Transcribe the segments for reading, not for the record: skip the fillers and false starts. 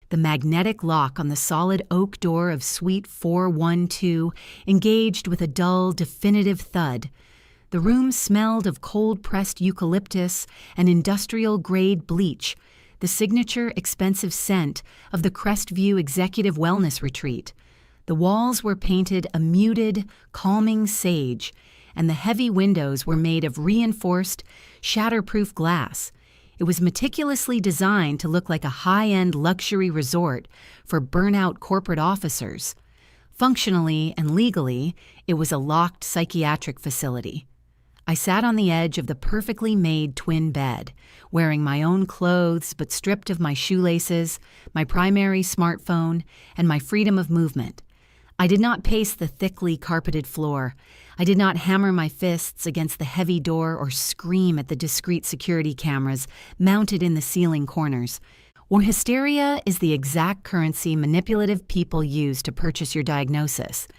The magnetic lock on the solid oak door of Suite 412 engaged with a dull, definitive thud. The room smelled of cold-pressed eucalyptus and industrial-grade bleach, the signature expensive scent of the Crestview Executive Wellness Retreat. The walls were painted a muted, calming sage, and the heavy windows were made of reinforced, shatterproof glass. It was meticulously designed to look like a high-end luxury resort for burnout corporate officers. Functionally and legally, it was a locked psychiatric facility. I sat on the edge of the perfectly made twin bed, wearing my own clothes but stripped of my shoelaces, my primary smartphone, and my freedom of movement. I did not pace the thickly carpeted floor. I did not hammer my fists against the heavy door or scream at the discreet security cameras mounted in the ceiling corners. Where hysteria is the exact currency manipulative people use to purchase your diagnosis.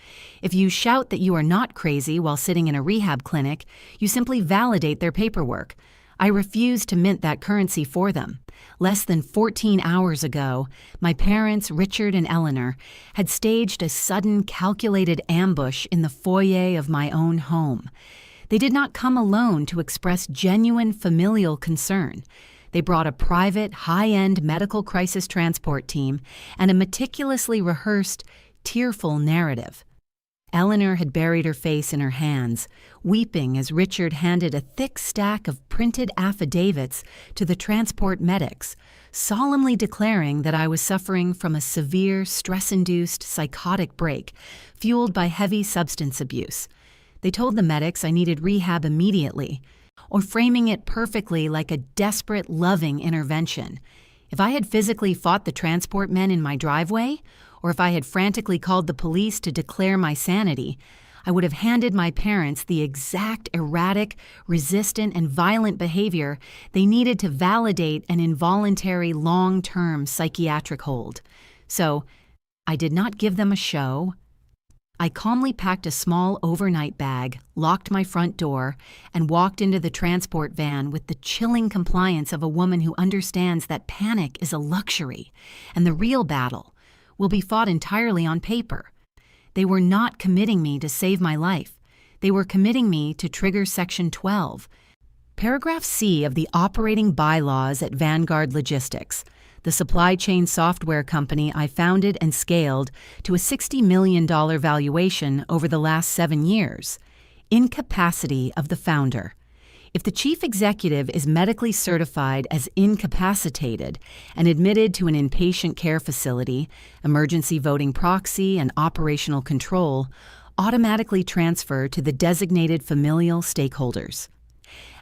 If you shout that you are not crazy while sitting in a rehab clinic, you simply validate their paperwork. I refuse to mint that currency for them. Less than 14 hours ago, my parents, Richard and Eleanor, had staged a sudden, calculated ambush in the foyer of my own home. They did not come alone to express genuine familial concern. They brought a private, high-end medical crisis transport team and a meticulously rehearsed, tearful narrative. Eleanor had buried her face in her hands, weeping as Richard handed a thick stack of printed affidavits to the transport medics, solemnly declaring that I was suffering from a severe, stress-induced psychotic break fueled by heavy substance abuse. They told the medics I needed rehab immediately, or framing it perfectly like a desperate, loving intervention. If I had physically fought the transport men in my driveway, or if I had frantically called the police to declare my sanity, I would have handed my parents the exact erratic, resistant, and violent behavior they needed to validate an involuntary, long-term psychiatric hold. So, I did not give them a show. I calmly packed a small overnight bag, locked my front door, and walked into the transport van with the chilling compliance of a woman who understands that panic is a luxury, and the real battle will be fought entirely on paper. They were not committing me to save my life. They were committing me to trigger Section 12, Paragraph C of the operating bylaws at Vanguard Logistics, the supply chain software company I founded and scaled to a $60 million valuation over the last 7 years. Incapacity of the founder. If the chief executive is medically certified as incapacitated and admitted to an inpatient care facility, emergency voting proxy, and operational control, automatically transfer to the designated familial stakeholders.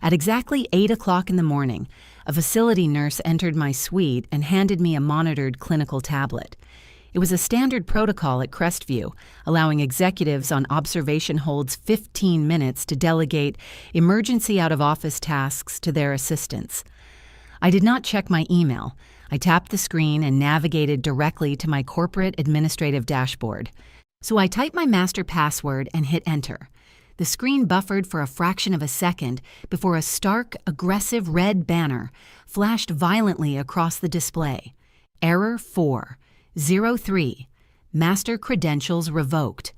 At exactly 8 o'clock in the morning, a facility nurse entered my suite and handed me a monitored clinical tablet. It was a standard protocol at Crestview, allowing executives on observation holds 15 minutes to delegate emergency out-of-office tasks to their assistants. I did not check my email. I tapped the screen and navigated directly to my corporate administrative dashboard. So I typed my master password and hit enter. The screen buffered for a fraction of a second before a stark, aggressive red banner flashed violently across the display. Error 403. Master credentials revoked.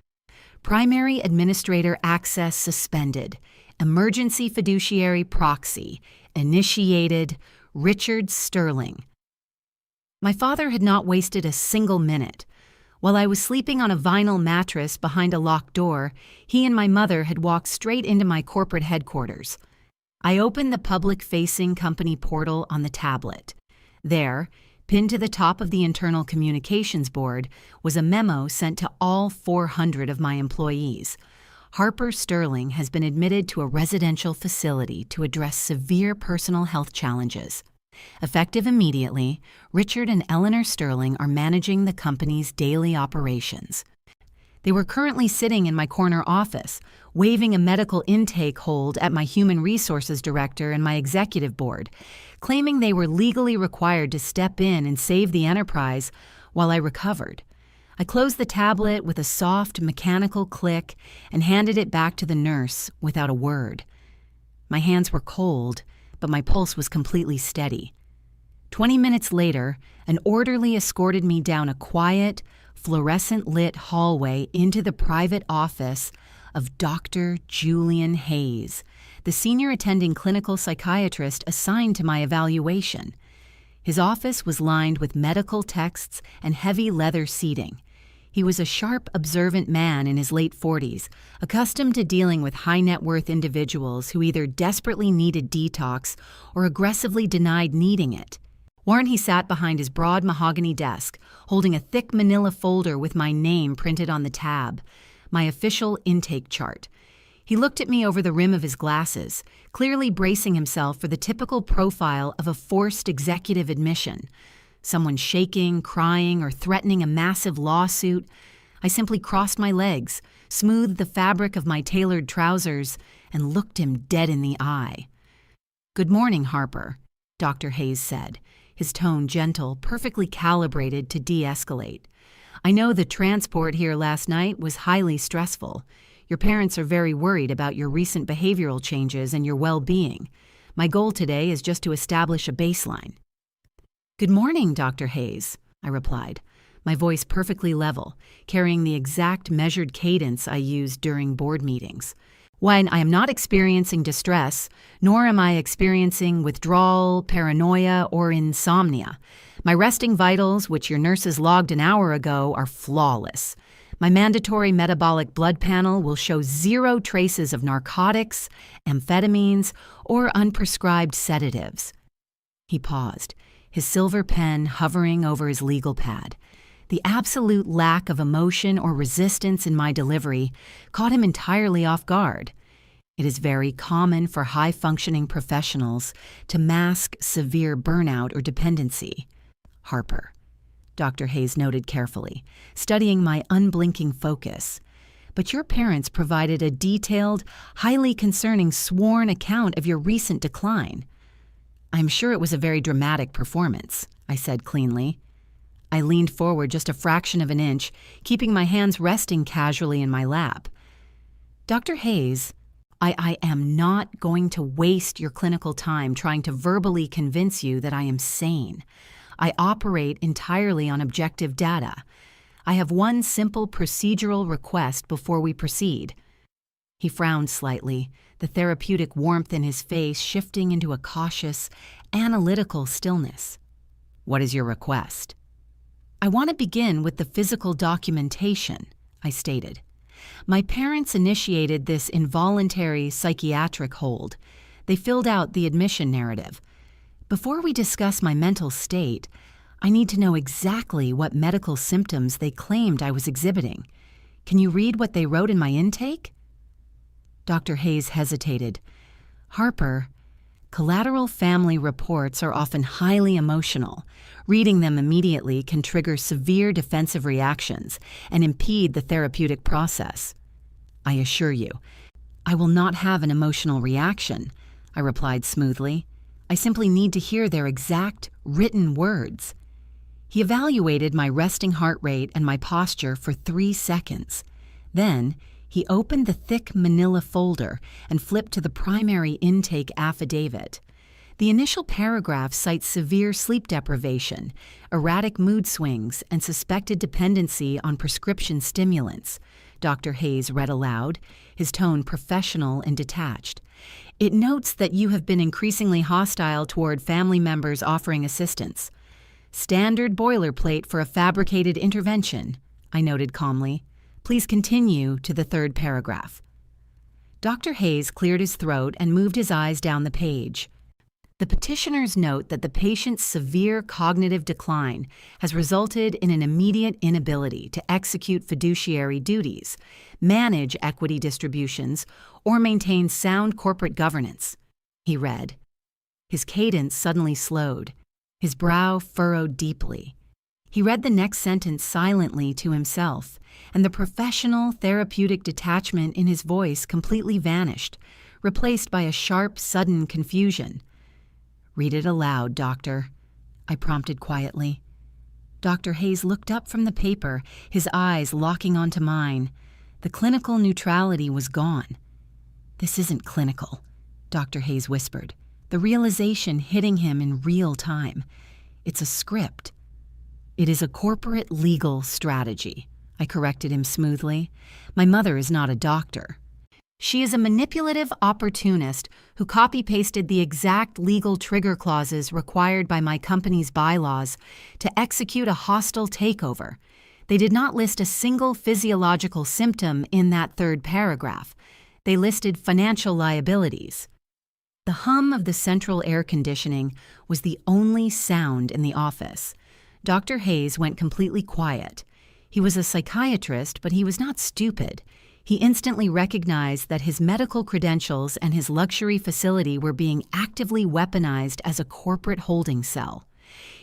Primary administrator access suspended. Emergency fiduciary proxy. Initiated Richard Sterling. My father had not wasted a single minute. While I was sleeping on a vinyl mattress behind a locked door, he and my mother had walked straight into my corporate headquarters. I opened the public-facing company portal on the tablet. There, pinned to the top of the internal communications board, was a memo sent to all 400 of my employees. Harper Sterling has been admitted to a residential facility to address severe personal health challenges. Effective immediately, Richard and Eleanor Sterling are managing the company's daily operations. They were currently sitting in my corner office, waving a medical intake hold at my human resources director and my executive board, claiming they were legally required to step in and save the enterprise while I recovered. I closed the tablet with a soft, mechanical click and handed it back to the nurse without a word. My hands were cold, but my pulse was completely steady. 20 minutes later, an orderly escorted me down a quiet, fluorescent-lit hallway into the private office of Dr. Julian Hayes, the senior attending clinical psychiatrist assigned to my evaluation. His office was lined with medical texts and heavy leather seating. He was a sharp, observant man in his late 40s, accustomed to dealing with high-net-worth individuals who either desperately needed detox or aggressively denied needing it. He sat behind his broad mahogany desk, holding a thick manila folder with my name printed on the tab, my official intake chart. He looked at me over the rim of his glasses, clearly bracing himself for the typical profile of a forced executive admission. Someone shaking, crying, or threatening a massive lawsuit. I simply crossed my legs, smoothed the fabric of my tailored trousers, and looked him dead in the eye. "Good morning, Harper," Dr. Hayes said, his tone gentle, perfectly calibrated to de-escalate. "I know the transport here last night was highly stressful. Your parents are very worried about your recent behavioral changes and your well-being. My goal today is just to establish a baseline." "Good morning, Dr. Hayes," I replied, my voice perfectly level, carrying the exact measured cadence I used during board meetings. "When I am not experiencing distress, nor am I experiencing withdrawal, paranoia, or insomnia. My resting vitals, which your nurses logged an hour ago, are flawless. My mandatory metabolic blood panel will show 0 traces of narcotics, amphetamines, or unprescribed sedatives." He paused, his silver pen hovering over his legal pad. The absolute lack of emotion or resistance in my delivery caught him entirely off guard. It is very common for high-functioning professionals to mask severe burnout or dependency. "Harper," Dr. Hayes noted carefully, studying my unblinking focus. "But your parents provided a detailed, highly concerning sworn account of your recent decline." "I'm sure it was a very dramatic performance," I said cleanly. I leaned forward just a fraction of an inch, keeping my hands resting casually in my lap. "Dr. Hayes, I am not going to waste your clinical time trying to verbally convince you that I am sane. I operate entirely on objective data. I have one simple procedural request before we proceed." He frowned slightly, the therapeutic warmth in his face shifting into a cautious, analytical stillness. "What is your request?" "I want to begin with the physical documentation," I stated. "My parents initiated this involuntary psychiatric hold. They filled out the admission narrative. Before we discuss my mental state, I need to know exactly what medical symptoms they claimed I was exhibiting. Can you read what they wrote in my intake?" Dr. Hayes hesitated. "Harper, collateral family reports are often highly emotional. Reading them immediately can trigger severe defensive reactions and impede the therapeutic process." "I assure you, I will not have an emotional reaction," I replied smoothly. "I simply need to hear their exact, written words." He evaluated my resting heart rate and my posture for 3 seconds. Then, he opened the thick manila folder and flipped to the primary intake affidavit. The initial paragraph cites severe sleep deprivation, erratic mood swings, and suspected dependency on prescription stimulants, Dr. Hayes read aloud, his tone professional and detached. "It notes that you have been increasingly hostile toward family members offering assistance. Standard boilerplate for a fabricated intervention," I noted calmly. "Please continue to the 3rd paragraph." Dr. Hayes cleared his throat and moved his eyes down the page. "The petitioners note that the patient's severe cognitive decline has resulted in an immediate inability to execute fiduciary duties, manage equity distributions, or maintain sound corporate governance," he read. His cadence suddenly slowed. His brow furrowed deeply. He read the next sentence silently to himself, and the professional, therapeutic detachment in his voice completely vanished, replaced by a sharp, sudden confusion. "Read it aloud, doctor," I prompted quietly. Dr. Hayes looked up from the paper, his eyes locking onto mine. The clinical neutrality was gone. "This isn't clinical," Dr. Hayes whispered, the realization hitting him in real time. It's a script. It is a corporate legal strategy, I corrected him smoothly. My mother is not a doctor. She is a manipulative opportunist who copy-pasted the exact legal trigger clauses required by my company's bylaws to execute a hostile takeover. They did not list a single physiological symptom in that third paragraph. They listed financial liabilities. The hum of the central air conditioning was the only sound in the office. Dr. Hayes went completely quiet. He was a psychiatrist, but he was not stupid. He instantly recognized that his medical credentials and his luxury facility were being actively weaponized as a corporate holding cell.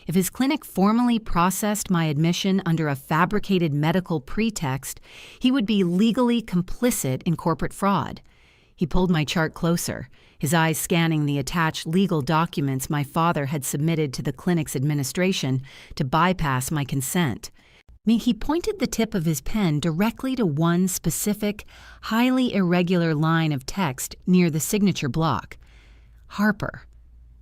If his clinic formally processed my admission under a fabricated medical pretext, he would be legally complicit in corporate fraud. He pulled my chart closer, his eyes scanning the attached legal documents my father had submitted to the clinic's administration to bypass my consent. He pointed the tip of his pen directly to one specific, highly irregular line of text near the signature block. "Harper,"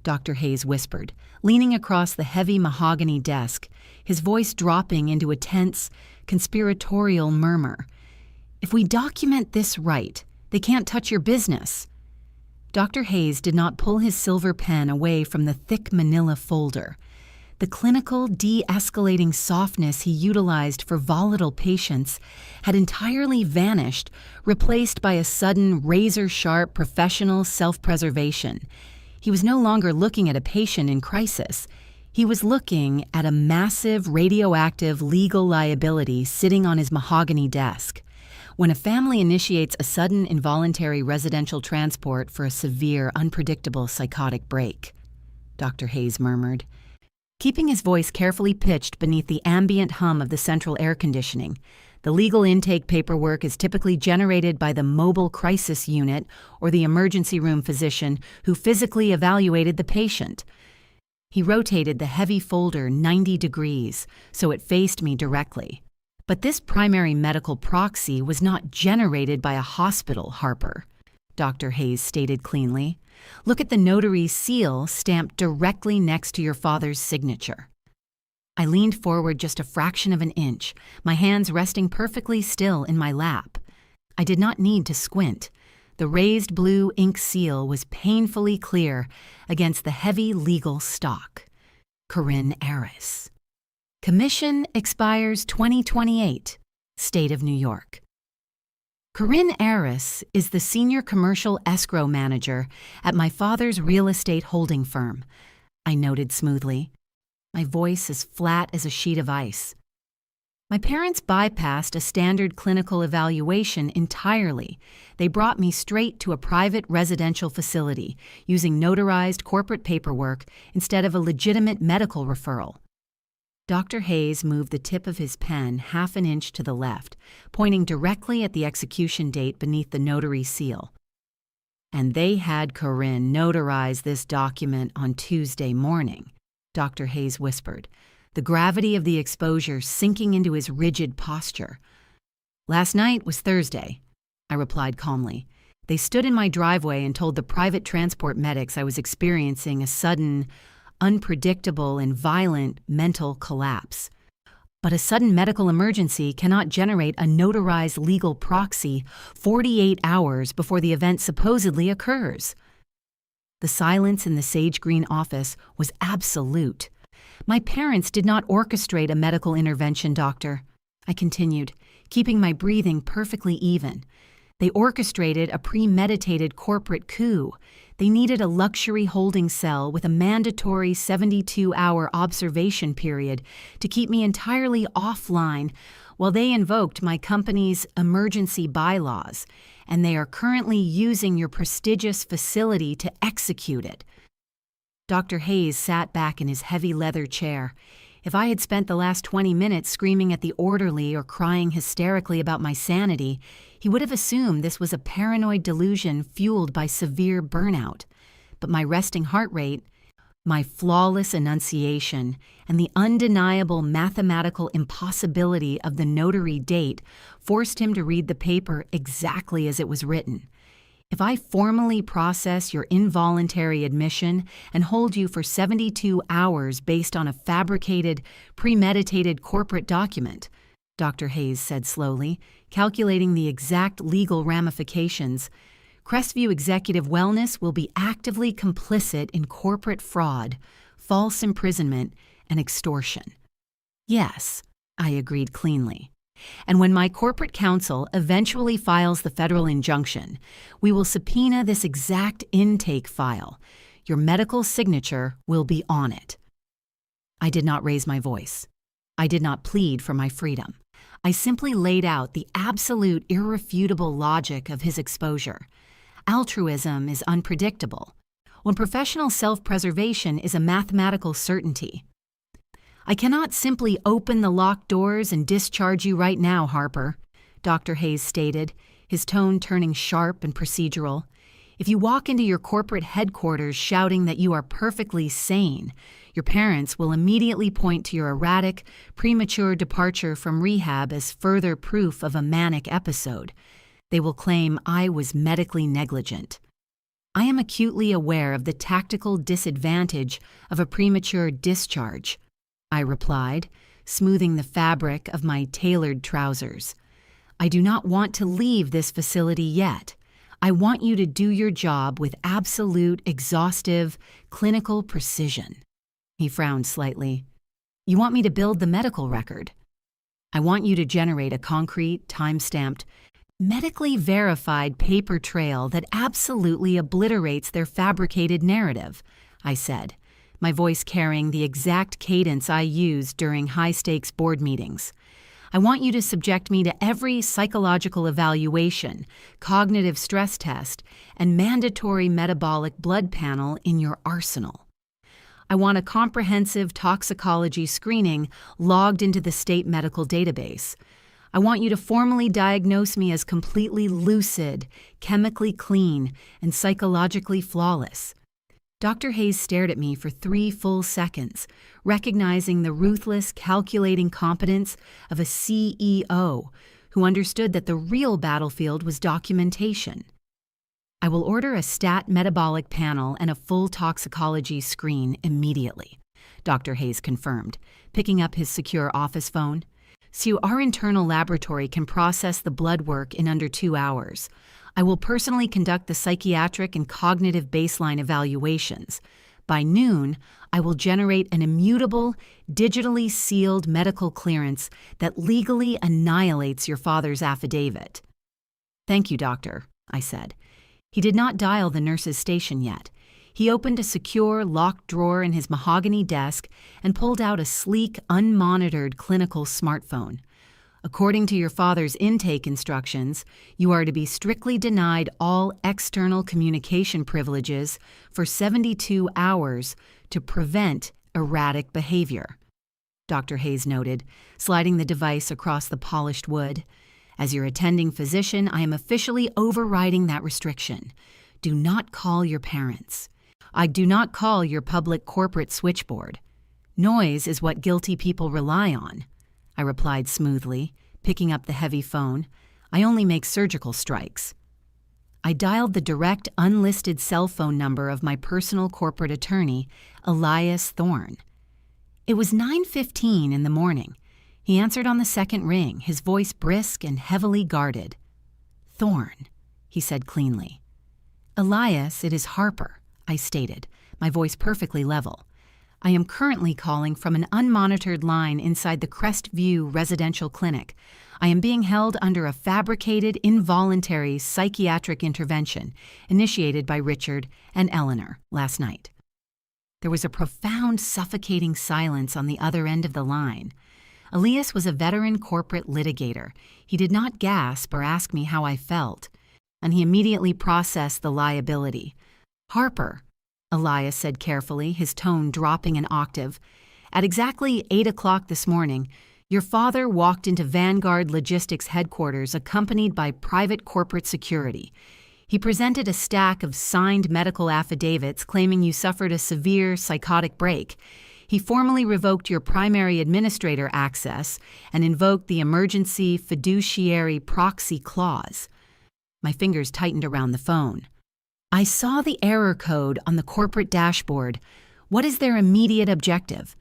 Dr. Hayes whispered, leaning across the heavy mahogany desk, his voice dropping into a tense, conspiratorial murmur. "If we document this right, they can't touch your business." Dr. Hayes did not pull his silver pen away from the thick manila folder. The clinical, de-escalating softness he utilized for volatile patients had entirely vanished, replaced by a sudden, razor-sharp professional self-preservation. He was no longer looking at a patient in crisis. He was looking at a massive radioactive legal liability sitting on his mahogany desk. When a family initiates a sudden involuntary residential transport for a severe, unpredictable psychotic break, Dr. Hayes murmured, keeping his voice carefully pitched beneath the ambient hum of the central air conditioning. The legal intake paperwork is typically generated by the mobile crisis unit or the emergency room physician who physically evaluated the patient. He rotated the heavy folder 90 degrees so it faced me directly. But this primary medical proxy was not generated by a hospital, Harper, Dr. Hayes stated cleanly. Look at the notary's seal stamped directly next to your father's signature. I leaned forward just a fraction of an inch, my hands resting perfectly still in my lap. I did not need to squint. The raised blue ink seal was painfully clear against the heavy legal stock. Corinne Aris. Commission expires 2028, State of New York. Corinne Aris is the senior commercial escrow manager at my father's real estate holding firm, I noted smoothly, my voice as flat as a sheet of ice. My parents bypassed a standard clinical evaluation entirely. They brought me straight to a private residential facility using notarized corporate paperwork instead of a legitimate medical referral. Dr. Hayes moved the tip of his pen half an inch to the left, pointing directly at the execution date beneath the notary seal. And they had Corinne notarize this document on Tuesday morning, Dr. Hayes whispered, the gravity of the exposure sinking into his rigid posture. Last night was Thursday, I replied calmly. They stood in my driveway and told the private transport medics I was experiencing a sudden, unpredictable and violent mental collapse. But a sudden medical emergency cannot generate a notarized legal proxy 48 hours before the event supposedly occurs. The silence in the sage green office was absolute. My parents did not orchestrate a medical intervention, doctor, I continued, keeping my breathing perfectly even. They orchestrated a premeditated corporate coup. They needed a luxury holding cell with a mandatory 72-hour observation period to keep me entirely offline while they invoked my company's emergency bylaws, and they are currently using your prestigious facility to execute it. Dr. Hayes sat back in his heavy leather chair. If I had spent the last 20 minutes screaming at the orderly or crying hysterically about my sanity, he would have assumed this was a paranoid delusion fueled by severe burnout. But my resting heart rate, my flawless enunciation, and the undeniable mathematical impossibility of the notary date forced him to read the paper exactly as it was written. If I formally process your involuntary admission and hold you for 72 hours based on a fabricated, premeditated corporate document, Dr. Hayes said slowly, calculating the exact legal ramifications, Crestview Executive Wellness will be actively complicit in corporate fraud, false imprisonment, and extortion. Yes, I agreed cleanly. And when my corporate counsel eventually files the federal injunction, we will subpoena this exact intake file. Your medical signature will be on it. I did not raise my voice. I did not plead for my freedom. I simply laid out the absolute irrefutable logic of his exposure. Altruism is unpredictable, when professional self-preservation is a mathematical certainty. I cannot simply open the locked doors and discharge you right now, Harper, Dr. Hayes stated, his tone turning sharp and procedural. If you walk into your corporate headquarters shouting that you are perfectly sane, your parents will immediately point to your erratic, premature departure from rehab as further proof of a manic episode. They will claim I was medically negligent. I am acutely aware of the tactical disadvantage of a premature discharge, I replied, smoothing the fabric of my tailored trousers. I do not want to leave this facility yet. I want you to do your job with absolute, exhaustive, clinical precision. He frowned slightly. You want me to build the medical record? I want you to generate a concrete, time-stamped, medically verified paper trail that absolutely obliterates their fabricated narrative, I said, my voice carrying the exact cadence I used during high-stakes board meetings. I want you to subject me to every psychological evaluation, cognitive stress test, and mandatory metabolic blood panel in your arsenal. I want a comprehensive toxicology screening logged into the state medical database. I want you to formally diagnose me as completely lucid, chemically clean, and psychologically flawless. Dr. Hayes stared at me for 3 full seconds, recognizing the ruthless, calculating competence of a CEO who understood that the real battlefield was documentation. I will order a stat metabolic panel and a full toxicology screen immediately, Dr. Hayes confirmed, picking up his secure office phone. So our internal laboratory can process the blood work in under 2 hours. I will personally conduct the psychiatric and cognitive baseline evaluations. By noon, I will generate an immutable, digitally sealed medical clearance that legally annihilates your father's affidavit. Thank you, doctor, I said. He did not dial the nurse's station yet. He opened a secure, locked drawer in his mahogany desk and pulled out a sleek, unmonitored clinical smartphone. According to your father's intake instructions, you are to be strictly denied all external communication privileges for 72 hours to prevent erratic behavior, Dr. Hayes noted, sliding the device across the polished wood. As your attending physician, I am officially overriding that restriction. Do not call your parents. I do not call your public corporate switchboard. Noise is what guilty people rely on, I replied smoothly, picking up the heavy phone. I only make surgical strikes. I dialed the direct, unlisted cell phone number of my personal corporate attorney, Elias Thorne. It was 9:15 in the morning. He answered on the second ring, his voice brisk and heavily guarded. Thorne, he said cleanly. Elias, it is Harper, I stated, my voice perfectly level. I am currently calling from an unmonitored line inside the Crestview Residential Clinic. I am being held under a fabricated, involuntary psychiatric intervention initiated by Richard and Eleanor last night. There was a profound, suffocating silence on the other end of the line. Elias was a veteran corporate litigator. He did not gasp or ask me how I felt, and he immediately processed the liability. Harper, Elias said carefully, his tone dropping an octave. At exactly 8 o'clock this morning, your father walked into Vanguard Logistics headquarters accompanied by private corporate security. He presented a stack of signed medical affidavits claiming you suffered a severe psychotic break. He formally revoked your primary administrator access and invoked the emergency fiduciary proxy clause. My fingers tightened around the phone. I saw the error code on the corporate dashboard. What is their immediate objective?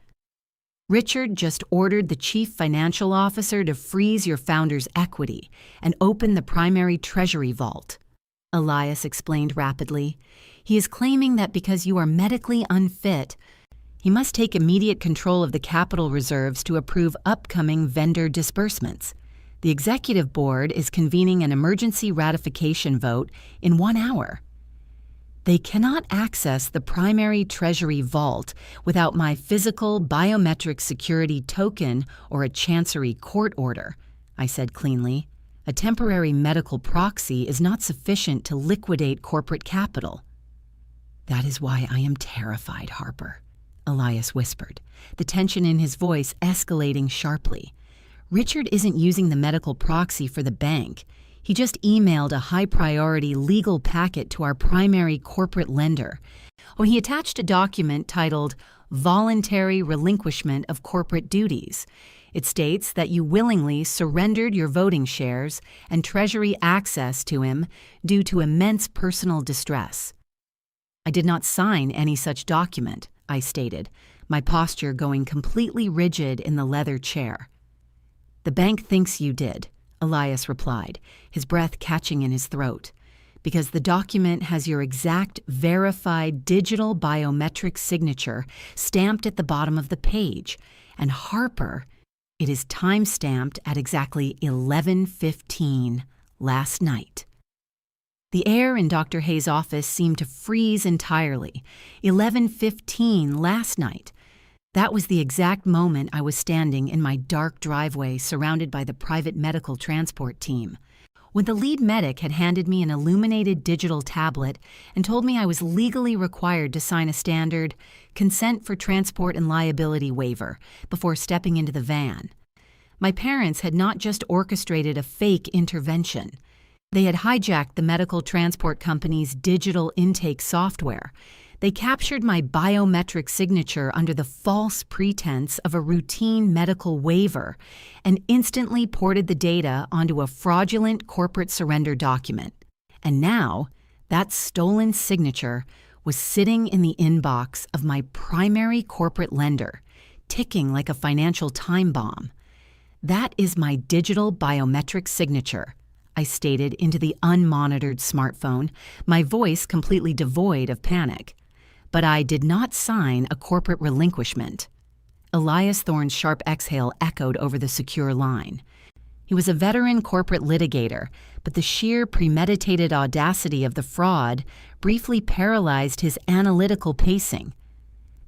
Richard just ordered the chief financial officer to freeze your founder's equity and open the primary treasury vault. Elias explained rapidly. He is claiming that because you are medically unfit, he must take immediate control of the capital reserves to approve upcoming vendor disbursements. The executive board is convening an emergency ratification vote in 1 hour. They cannot access the primary treasury vault without my physical biometric security token or a chancery court order, I said cleanly. A temporary medical proxy is not sufficient to liquidate corporate capital. That is why I am terrified, Harper, Elias whispered, the tension in his voice escalating sharply. Richard isn't using the medical proxy for the bank. He just emailed a high-priority legal packet to our primary corporate lender. He attached a document titled Voluntary Relinquishment of Corporate Duties. It states that you willingly surrendered your voting shares and treasury access to him due to immense personal distress. I did not sign any such document, I stated, my posture going completely rigid in the leather chair. The bank thinks you did, Elias replied, his breath catching in his throat, because the document has your exact verified digital biometric signature stamped at the bottom of the page, and Harper, it is time-stamped at exactly 11:15 last night. The air in Dr. Hayes' office seemed to freeze entirely. 11:15 last night. That was the exact moment I was standing in my dark driveway surrounded by the private medical transport team. When the lead medic had handed me an illuminated digital tablet and told me I was legally required to sign a standard consent for transport and liability waiver before stepping into the van. My parents had not just orchestrated a fake intervention. They had hijacked the medical transport company's digital intake software. They captured my biometric signature under the false pretense of a routine medical waiver and instantly ported the data onto a fraudulent corporate surrender document. And now, that stolen signature was sitting in the inbox of my primary corporate lender, ticking like a financial time bomb. That is my digital biometric signature, I stated into the unmonitored smartphone, my voice completely devoid of panic. But I did not sign a corporate relinquishment. Elias Thorne's sharp exhale echoed over the secure line. He was a veteran corporate litigator, but the sheer premeditated audacity of the fraud briefly paralyzed his analytical pacing.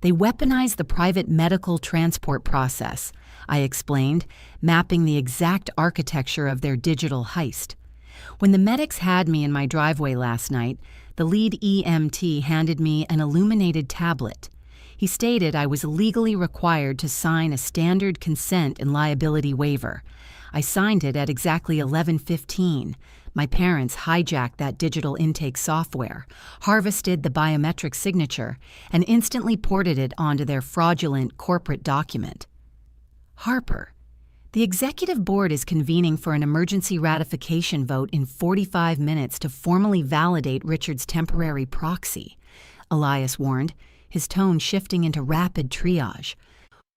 They weaponized the private medical transport process, I explained, mapping the exact architecture of their digital heist. When the medics had me in my driveway last night, the lead EMT handed me an illuminated tablet. He stated I was legally required to sign a standard consent and liability waiver. I signed it at exactly 11:15. My parents hijacked that digital intake software, harvested the biometric signature, and instantly ported it onto their fraudulent corporate document. Harper, the executive board is convening for an emergency ratification vote in 45 minutes to formally validate Richard's temporary proxy, Elias warned, his tone shifting into rapid triage.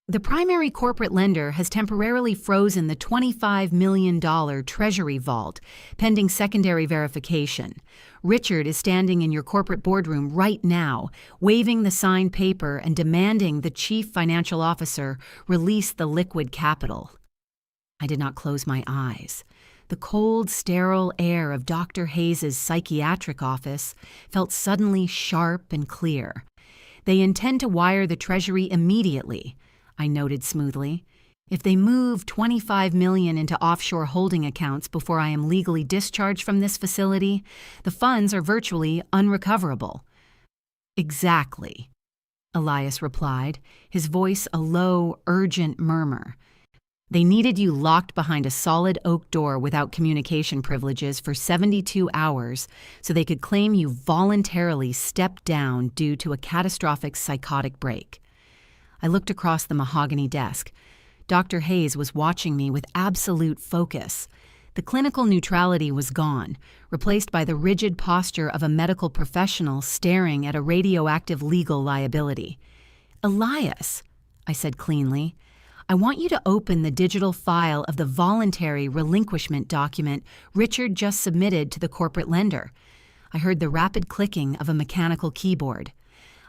The primary corporate lender has temporarily frozen the $25 million treasury vault, pending secondary verification. Richard is standing in your corporate boardroom right now, waving the signed paper and demanding the chief financial officer release the liquid capital. I did not close my eyes. The cold, sterile air of Dr. Hayes' psychiatric office felt suddenly sharp and clear. They intend to wire the Treasury immediately, I noted smoothly. If they move $25 million into offshore holding accounts before I am legally discharged from this facility, the funds are virtually unrecoverable. Exactly, Elias replied, his voice a low, urgent murmur. They needed you locked behind a solid oak door without communication privileges for 72 hours so they could claim you voluntarily stepped down due to a catastrophic psychotic break. I looked across the mahogany desk. Dr. Hayes was watching me with absolute focus. The clinical neutrality was gone, replaced by the rigid posture of a medical professional staring at a radioactive legal liability. "Elias," I said cleanly, "I want you to open the digital file of the voluntary relinquishment document Richard just submitted to the corporate lender." I heard the rapid clicking of a mechanical keyboard.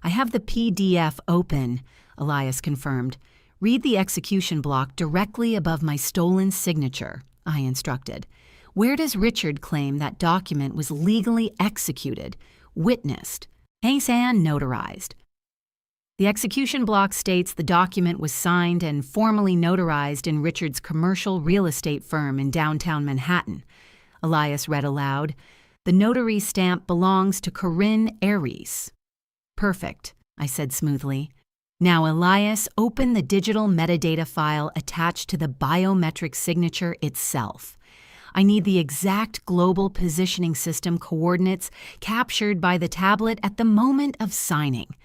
"I have the PDF open," Elias confirmed. "Read the execution block directly above my stolen signature," I instructed. "Where does Richard claim that document was legally executed, witnessed, and notarized?" The execution block states the document was signed and formally notarized in Richard's commercial real estate firm in downtown Manhattan. Elias read aloud. "The notary stamp belongs to Corinne Aries." "Perfect," I said smoothly. "Now, Elias, open the digital metadata file attached to the biometric signature itself. I need the exact global positioning system coordinates captured by the tablet at the moment of signing."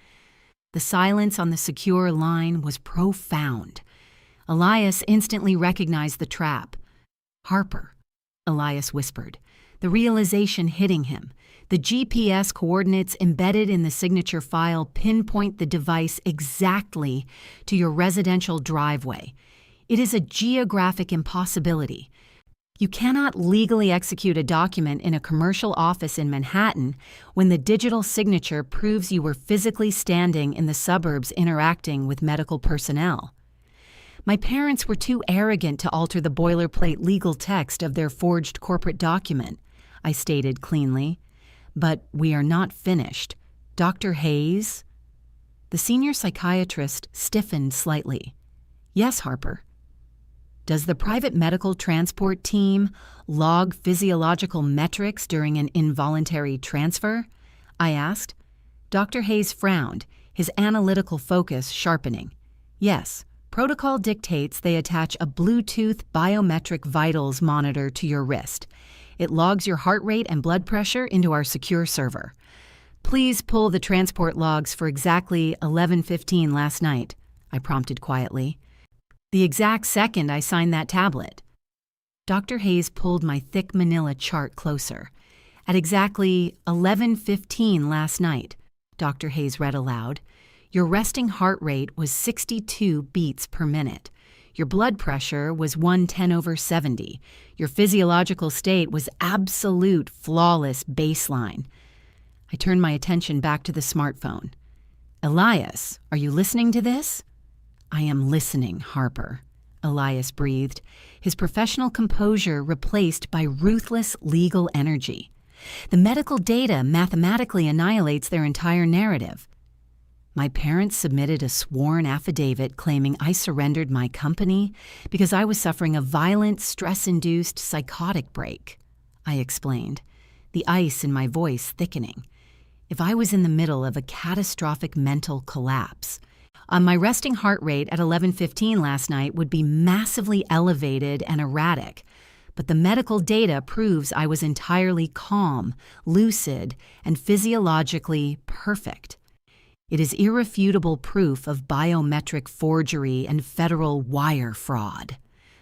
The silence on the secure line was profound. Elias instantly recognized the trap. "Harper," Elias whispered, the realization hitting him. "The GPS coordinates embedded in the signature file pinpoint the device exactly to your residential driveway. It is a geographic impossibility. You cannot legally execute a document in a commercial office in Manhattan when the digital signature proves you were physically standing in the suburbs interacting with medical personnel. My parents were too arrogant to alter the boilerplate legal text of their forged corporate document," I stated cleanly. "But we are not finished. Dr. Hayes?" The senior psychiatrist stiffened slightly. "Yes, Harper." "Does the private medical transport team log physiological metrics during an involuntary transfer?" I asked. Dr. Hayes frowned, his analytical focus sharpening. "Yes, protocol dictates they attach a Bluetooth biometric vitals monitor to your wrist. It logs your heart rate and blood pressure into our secure server. Please pull the transport logs for exactly 11:15 last night," I prompted quietly. "The exact second I signed that tablet." Dr. Hayes pulled my thick manila chart closer. "At exactly 11:15 last night," Dr. Hayes read aloud, "your resting heart rate was 62 beats per minute. Your blood pressure was 110/70. Your physiological state was absolute flawless baseline." I turned my attention back to the smartphone. "Elias, are you listening to this?" "I am listening, Harper," Elias breathed, his professional composure replaced by ruthless legal energy. "The medical data mathematically annihilates their entire narrative. My parents submitted a sworn affidavit claiming I surrendered my company because I was suffering a violent, stress-induced psychotic break," I explained, the ice in my voice thickening. "If I was in the middle of a catastrophic mental collapse, my resting heart rate at 11:15 last night would be massively elevated and erratic, but the medical data proves I was entirely calm, lucid, and physiologically perfect. It is irrefutable proof of biometric forgery and federal wire fraud,"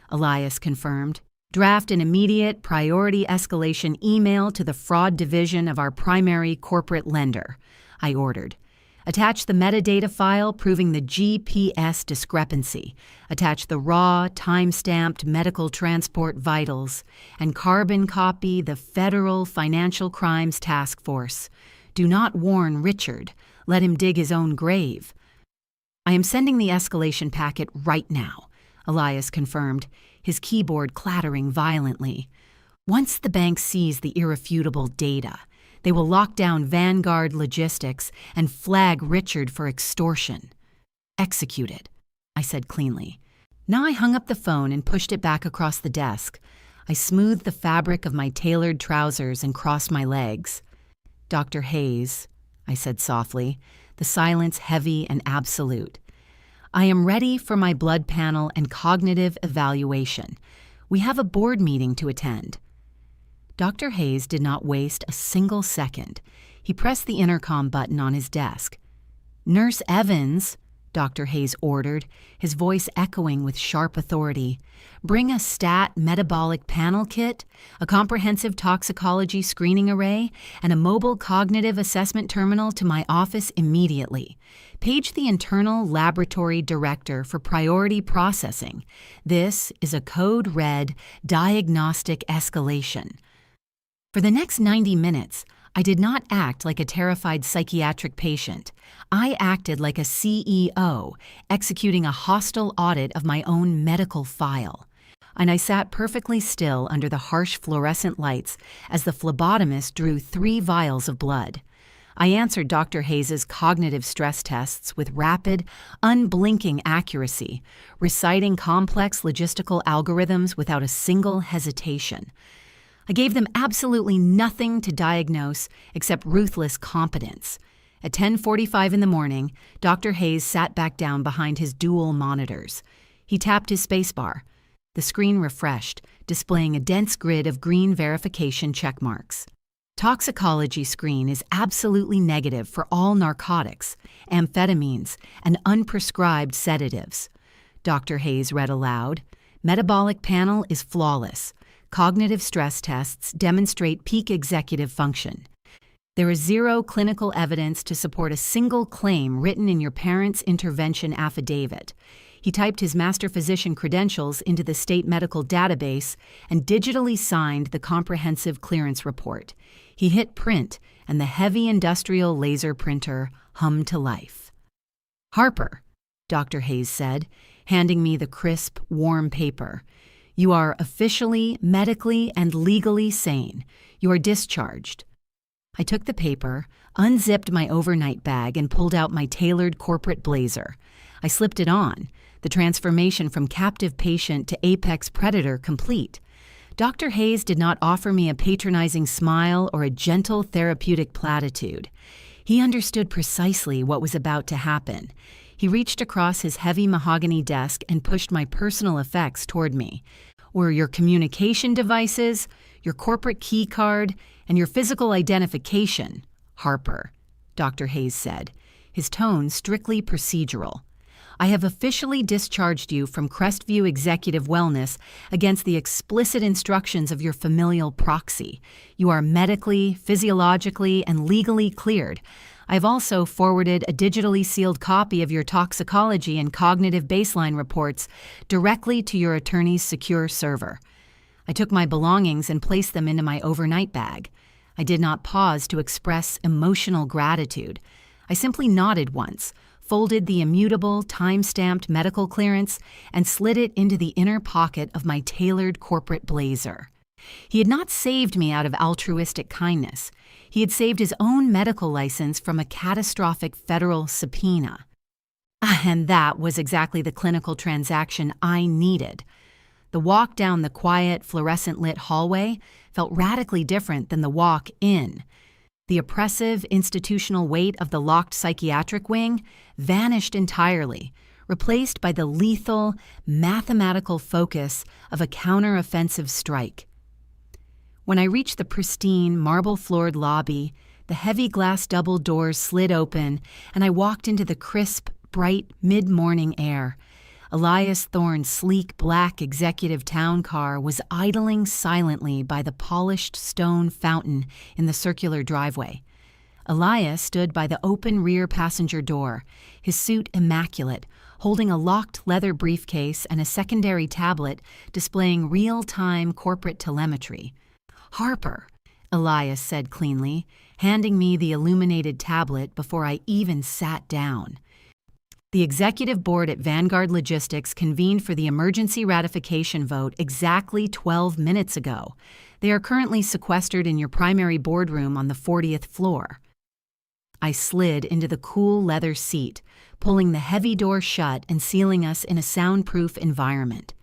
Elias confirmed. "Draft an immediate priority escalation email to the fraud division of our primary corporate lender," I ordered. "Attach the metadata file proving the GPS discrepancy. Attach the raw, time-stamped medical transport vitals, and carbon copy the Federal Financial Crimes Task Force. Do not warn Richard. Let him dig his own grave." "I am sending the escalation packet right now," Elias confirmed, his keyboard clattering violently. "Once the bank sees the irrefutable data, they will lock down Vanguard Logistics and flag Richard for extortion." "Executed," I said cleanly. Now I hung up the phone and pushed it back across the desk. I smoothed the fabric of my tailored trousers and crossed my legs. "Dr. Hayes," I said softly, the silence heavy and absolute, "I am ready for my blood panel and cognitive evaluation. We have a board meeting to attend." Dr. Hayes did not waste a single second. He pressed the intercom button on his desk. "Nurse Evans," Dr. Hayes ordered, his voice echoing with sharp authority. "Bring a stat metabolic panel kit, a comprehensive toxicology screening array, and a mobile cognitive assessment terminal to my office immediately. Page the internal laboratory director for priority processing. This is a code red diagnostic escalation." For the next 90 minutes, I did not act like a terrified psychiatric patient. I acted like a CEO, executing a hostile audit of my own medical file. And I sat perfectly still under the harsh fluorescent lights as the phlebotomist drew 3 vials of blood. I answered Dr. Hayes's cognitive stress tests with rapid, unblinking accuracy, reciting complex logistical algorithms without a single hesitation. I gave them absolutely nothing to diagnose except ruthless competence. At 10:45 in the morning, Dr. Hayes sat back down behind his dual monitors. He tapped his spacebar. The screen refreshed, displaying a dense grid of green verification checkmarks. Toxicology screen is absolutely negative for all narcotics, amphetamines, and unprescribed sedatives. Dr. Hayes read aloud. Metabolic panel is flawless. Cognitive stress tests demonstrate peak executive function. There is 0 clinical evidence to support a single claim written in your parent's intervention affidavit. He typed his master physician credentials into the state medical database and digitally signed the comprehensive clearance report. He hit print, and the heavy industrial laser printer hummed to life. "Harper," Dr. Hayes said, handing me the crisp, warm paper. "You are officially, medically, and legally sane. You are discharged." I took the paper, unzipped my overnight bag, and pulled out my tailored corporate blazer. I slipped it on, the transformation from captive patient to apex predator complete. Dr. Hayes did not offer me a patronizing smile or a gentle therapeutic platitude. He understood precisely what was about to happen. He reached across his heavy mahogany desk and pushed my personal effects toward me. "Were your communication devices, your corporate key card, and your physical identification, Harper," Dr. Hayes said, his tone strictly procedural. "I have officially discharged you from Crestview Executive Wellness against the explicit instructions of your familial proxy. You are medically, physiologically, and legally cleared. I've also forwarded a digitally sealed copy of your toxicology and cognitive baseline reports directly to your attorney's secure server." I took my belongings and placed them into my overnight bag. I did not pause to express emotional gratitude. I simply nodded once, folded the immutable, time-stamped medical clearance, and slid it into the inner pocket of my tailored corporate blazer. He had not saved me out of altruistic kindness. He had saved his own medical license from a catastrophic federal subpoena. And that was exactly the clinical transaction I needed. The walk down the quiet, fluorescent-lit hallway felt radically different than the walk in. The oppressive institutional weight of the locked psychiatric wing vanished entirely, replaced by the lethal, mathematical focus of a counter-offensive strike. When I reached the pristine, marble-floored lobby, the heavy glass double doors slid open, and I walked into the crisp, bright, mid-morning air. Elias Thorne's sleek black executive town car was idling silently by the polished stone fountain in the circular driveway. Elias stood by the open rear passenger door, his suit immaculate, holding a locked leather briefcase and a secondary tablet displaying real-time corporate telemetry. "Harper," Elias said cleanly, handing me the illuminated tablet before I even sat down. "The executive board at Vanguard Logistics convened for the emergency ratification vote exactly 12 minutes ago. They are currently sequestered in your primary boardroom on the 40th floor." I slid into the cool leather seat, pulling the heavy door shut and sealing us in a soundproof environment.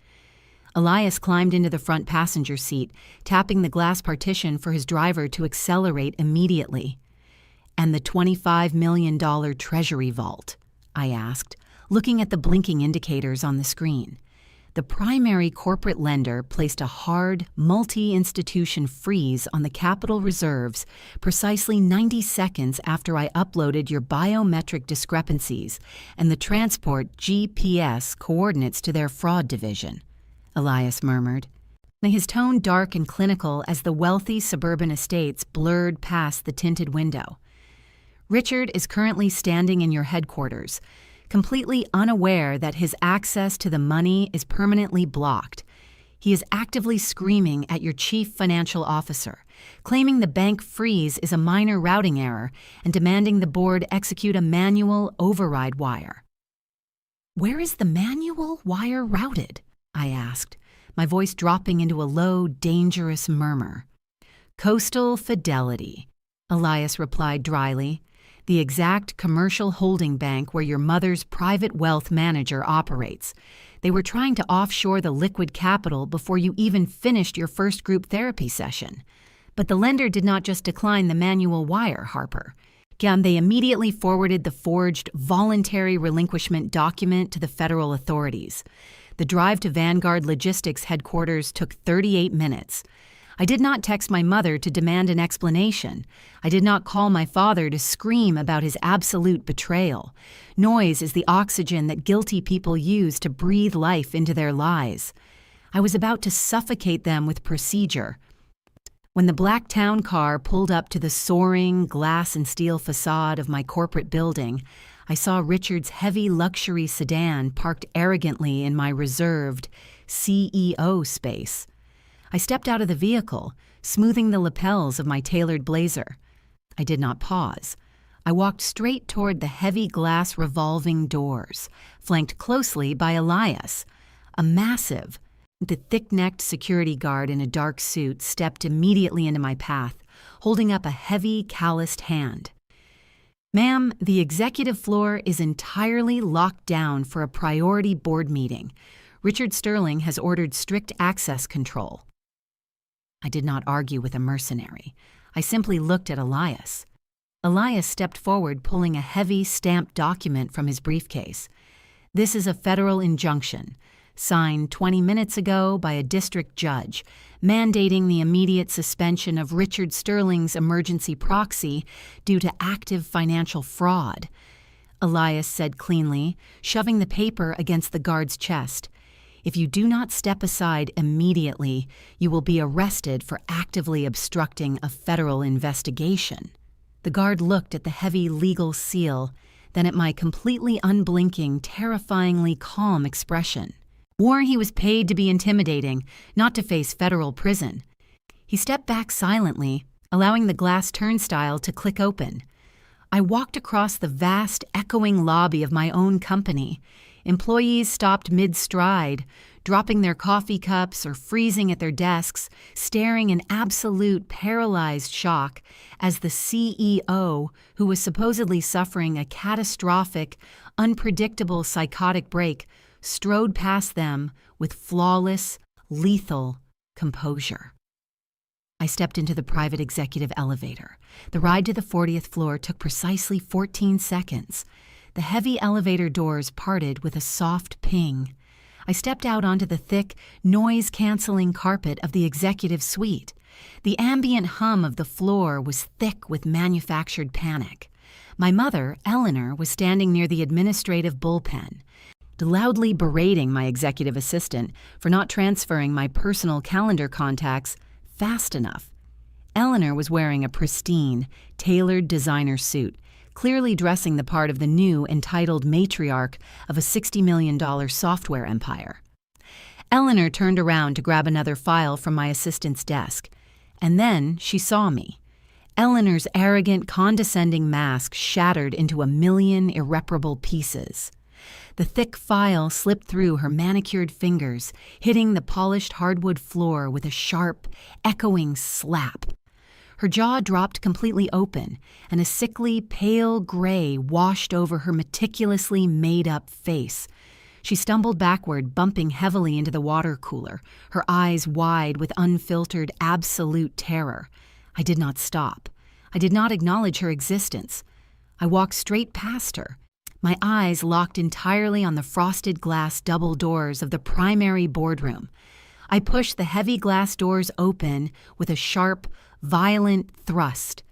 Elias climbed into the front passenger seat, tapping the glass partition for his driver to accelerate immediately. "And the $25 million Treasury vault?" I asked, looking at the blinking indicators on the screen. The primary corporate lender placed a hard, multi-institution freeze on the capital reserves precisely 90 seconds after I uploaded your biometric discrepancies and the transport GPS coordinates to their fraud division, Elias murmured, his tone dark and clinical as the wealthy suburban estates blurred past the tinted window. Richard is currently standing in your headquarters, completely unaware that his access to the money is permanently blocked. He is actively screaming at your chief financial officer, claiming the bank freeze is a minor routing error and demanding the board execute a manual override wire. "Where is the manual wire routed?" I asked, my voice dropping into a low, dangerous murmur. "Coastal Fidelity," Elias replied dryly, "the exact commercial holding bank where your mother's private wealth manager operates. They were trying to offshore the liquid capital before you even finished your first group therapy session. But the lender did not just decline the manual wire, Harper. They immediately forwarded the forged voluntary relinquishment document to the federal authorities. The drive to Vanguard Logistics headquarters took 38 minutes. I did not text my mother to demand an explanation. I did not call my father to scream about his absolute betrayal. Noise is the oxygen that guilty people use to breathe life into their lies. I was about to suffocate them with procedure. When the black town car pulled up to the soaring glass and steel facade of my corporate building, I saw Richard's heavy luxury sedan parked arrogantly in my reserved CEO space. I stepped out of the vehicle, smoothing the lapels of my tailored blazer. I did not pause. I walked straight toward the heavy glass revolving doors, flanked closely by Elias. A massive, the thick-necked security guard in a dark suit stepped immediately into my path, holding up a heavy, calloused hand. "Ma'am, the executive floor is entirely locked down for a priority board meeting. Richard Sterling has ordered strict access control." I did not argue with a mercenary. I simply looked at Elias. Elias stepped forward, pulling a heavy, stamped document from his briefcase. "This is a federal injunction, signed 20 minutes ago by a district judge, mandating the immediate suspension of Richard Sterling's emergency proxy due to active financial fraud," Elias said cleanly, shoving the paper against the guard's chest. "If you do not step aside immediately, you will be arrested for actively obstructing a federal investigation." The guard looked at the heavy legal seal, then at my completely unblinking, terrifyingly calm expression. Swore he was paid to be intimidating, not to face federal prison. He stepped back silently, allowing the glass turnstile to click open. I walked across the vast, echoing lobby of my own company. Employees stopped mid-stride, dropping their coffee cups or freezing at their desks, staring in absolute paralyzed shock as the CEO, who was supposedly suffering a catastrophic, unpredictable psychotic break, strode past them with flawless, lethal composure. I stepped into the private executive elevator. The ride to the 40th floor took precisely 14 seconds. The heavy elevator doors parted with a soft ping. I stepped out onto the thick, noise-canceling carpet of the executive suite. The ambient hum of the floor was thick with manufactured panic. My mother, Eleanor, was standing near the administrative bullpen, loudly berating my executive assistant for not transferring my personal calendar contacts fast enough. Eleanor was wearing a pristine, tailored designer suit, clearly dressing the part of the new entitled matriarch of a $60 million software empire. Eleanor turned around to grab another file from my assistant's desk, and then she saw me. Eleanor's arrogant, condescending mask shattered into a million irreparable pieces. The thick file slipped through her manicured fingers, hitting the polished hardwood floor with a sharp, echoing slap. Her jaw dropped completely open, and a sickly, pale gray washed over her meticulously made-up face. She stumbled backward, bumping heavily into the water cooler, her eyes wide with unfiltered, absolute terror. I did not stop. I did not acknowledge her existence. I walked straight past her, My eyes locked entirely on the frosted glass double doors of the primary boardroom. I pushed the heavy glass doors open with a sharp, violent thrust.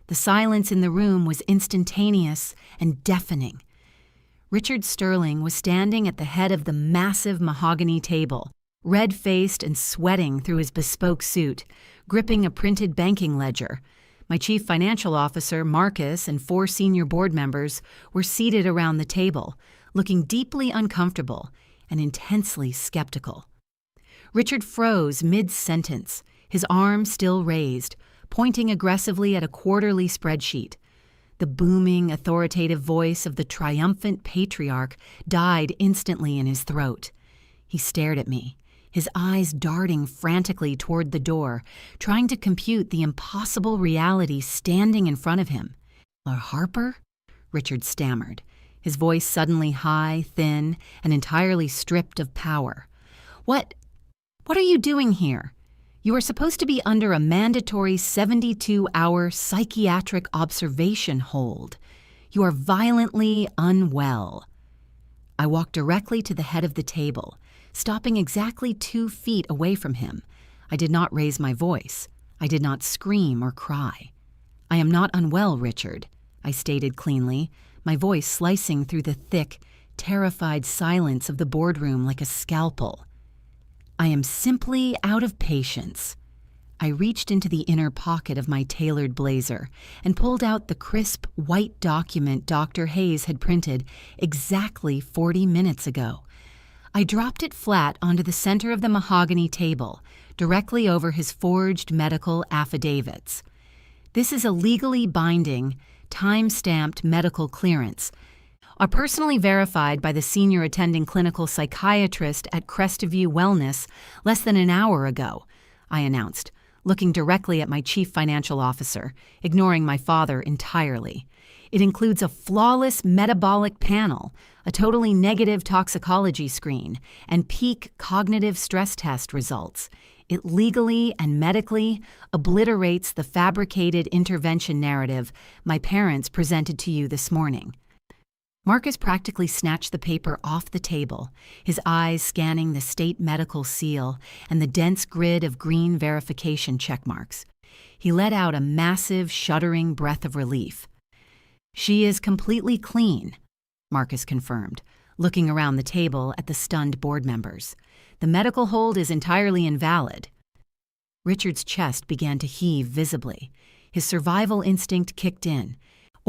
The silence in the room was instantaneous and deafening. Richard Sterling was standing at the head of the massive mahogany table, red-faced and sweating through his bespoke suit, gripping a printed banking ledger. My chief financial officer, Marcus, and 4 senior board members were seated around the table, looking deeply uncomfortable and intensely skeptical. Richard froze mid-sentence, his arm still raised, pointing aggressively at a quarterly spreadsheet. The booming, authoritative voice of the triumphant patriarch died instantly in his throat. He stared at me, his eyes darting frantically toward the door, trying to compute the impossible reality standing in front of him. "Harper?" Richard stammered, his voice suddenly high, thin, and entirely stripped of power. What are you doing here? You are supposed to be under a mandatory 72-hour psychiatric observation hold. You are violently unwell." I walked directly to the head of the table, stopping exactly 2 feet away from him. I did not raise my voice. I did not scream or cry. "I am not unwell, Richard," I stated cleanly, my voice slicing through the thick, terrified silence of the boardroom like a scalpel. "I am simply out of patience." I reached into the inner pocket of my tailored blazer and pulled out the crisp, white document Dr. Hayes had printed exactly 40 minutes ago. I dropped it flat onto the center of the mahogany table, directly over his forged medical affidavits. This is a legally binding, time-stamped medical clearance, are personally verified by the senior attending clinical psychiatrist at Crestview Wellness less than an hour ago, I announced, looking directly at my chief financial officer, ignoring my father entirely. It includes a flawless metabolic panel, a totally negative toxicology screen, and peak cognitive stress test results. It legally and medically obliterates the fabricated intervention narrative my parents presented to you this morning. Marcus practically snatched the paper off the table, his eyes scanning the state medical seal and the dense grid of green verification checkmarks. He let out a massive, shuddering breath of relief. "She is completely clean," Marcus confirmed, looking around the table at the stunned board members. "The medical hold is entirely invalid." Richard's chest began to heave visibly. His survival instinct kicked in.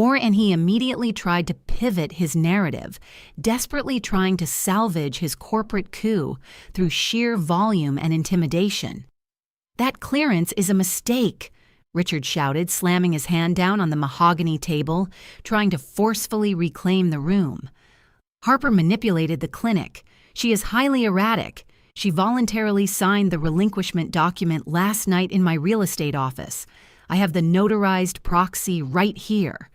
And he immediately tried to pivot his narrative, desperately trying to salvage his corporate coup through sheer volume and intimidation. "That clearance is a mistake," Richard shouted, slamming his hand down on the mahogany table, trying to forcefully reclaim the room. "Harper manipulated the clinic. She is highly erratic. She voluntarily signed the relinquishment document last night in my real estate office. I have the notarized proxy right here."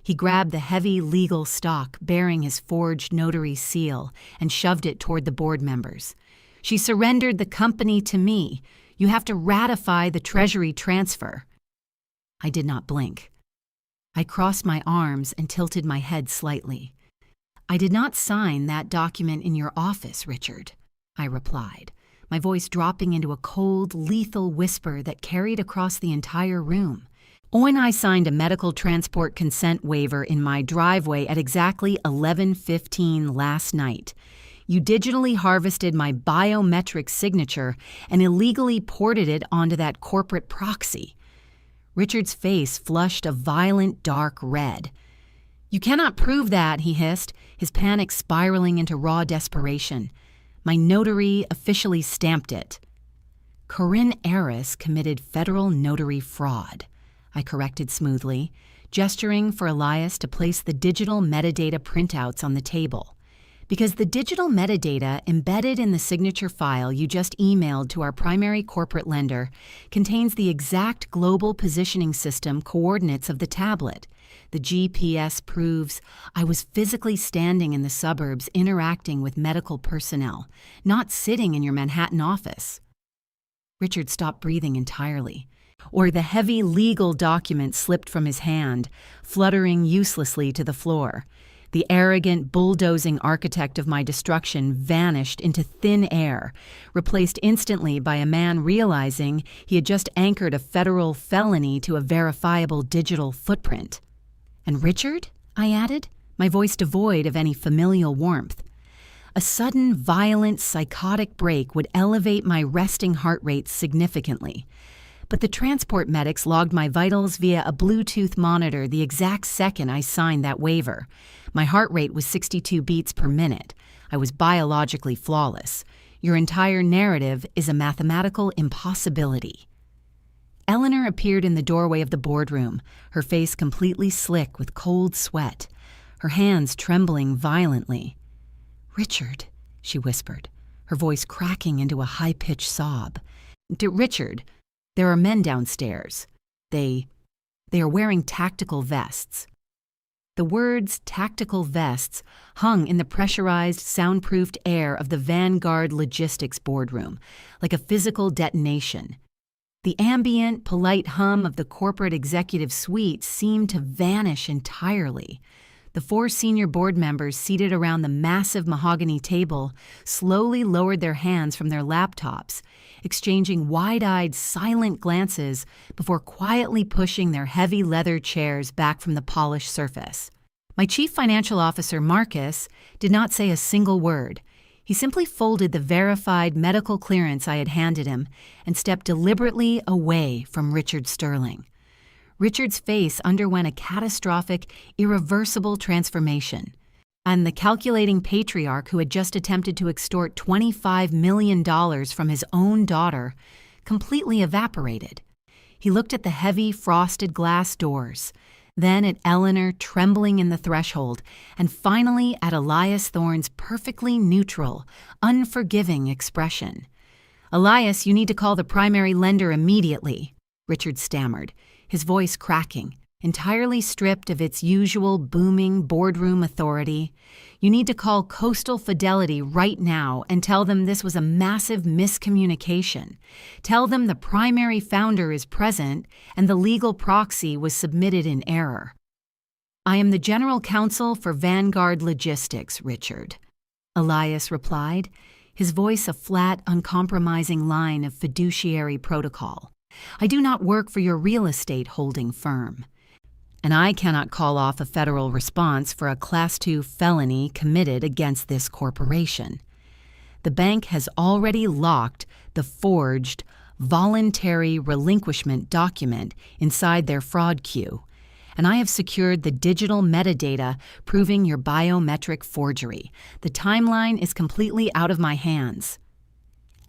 He grabbed the heavy legal stock bearing his forged notary seal and shoved it toward the board members. "She surrendered the company to me. You have to ratify the Treasury transfer." I did not blink. I crossed my arms and tilted my head slightly. "I did not sign that document in your office, Richard," I replied, my voice dropping into a cold, lethal whisper that carried across the entire room. "When I signed a medical transport consent waiver in my driveway at exactly 11:15 last night. You digitally harvested my biometric signature and illegally ported it onto that corporate proxy." Richard's face flushed a violent dark red. "You cannot prove that," he hissed, his panic spiraling into raw desperation. "My notary officially stamped it." "Corinne Eris committed federal notary fraud," I corrected smoothly, gesturing for Elias to place the digital metadata printouts on the table. "Because the digital metadata embedded in the signature file you just emailed to our primary corporate lender contains the exact global positioning system coordinates of the tablet. The GPS proves I was physically standing in the suburbs interacting with medical personnel, not sitting in your Manhattan office." Richard stopped breathing entirely. The heavy legal document slipped from his hand, fluttering uselessly to the floor. The arrogant, bulldozing architect of my destruction vanished into thin air, replaced instantly by a man realizing he had just anchored a federal felony to a verifiable digital footprint. "And Richard?" I added, my voice devoid of any familial warmth. A sudden, violent, psychotic break would elevate my resting heart rate significantly. But the transport medics logged my vitals via a Bluetooth monitor the exact second I signed that waiver. My heart rate was 62 beats per minute. I was biologically flawless. Your entire narrative is a mathematical impossibility. Eleanor appeared in the doorway of the boardroom, her face completely slick with cold sweat, her hands trembling violently. "Richard," she whispered, her voice cracking into a high-pitched sob. "Richard, there are men downstairs. They are wearing tactical vests." The words "tactical vests" hung in the pressurized, soundproofed air of the Vanguard Logistics boardroom, like a physical detonation. The ambient, polite hum of the corporate executive suite seemed to vanish entirely. The 4 senior board members seated around the massive mahogany table slowly lowered their hands from their laptops, exchanging wide-eyed, silent glances before quietly pushing their heavy leather chairs back from the polished surface. My chief financial officer, Marcus, did not say a single word. He simply folded the verified medical clearance I had handed him and stepped deliberately away from Richard Sterling. Richard's face underwent a catastrophic, irreversible transformation, and the calculating patriarch who had just attempted to extort $25 million from his own daughter completely evaporated. He looked at the heavy, frosted glass doors, then at Eleanor trembling in the threshold, and finally at Elias Thorne's perfectly neutral, unforgiving expression. "Elias, you need to call the primary lender immediately," Richard stammered, his voice cracking, entirely stripped of its usual booming boardroom authority. "You need to call Coastal Fidelity right now and tell them this was a massive miscommunication. Tell them the primary founder is present and the legal proxy was submitted in error." "I am the general counsel for Vanguard Logistics, Richard," Elias replied, his voice a flat, uncompromising line of fiduciary protocol. "I do not work for your real estate holding firm. And I cannot call off a federal response for a Class 2 felony committed against this corporation. The bank has already locked the forged, voluntary relinquishment document inside their fraud queue, and I have secured the digital metadata proving your biometric forgery. The timeline is completely out of my hands."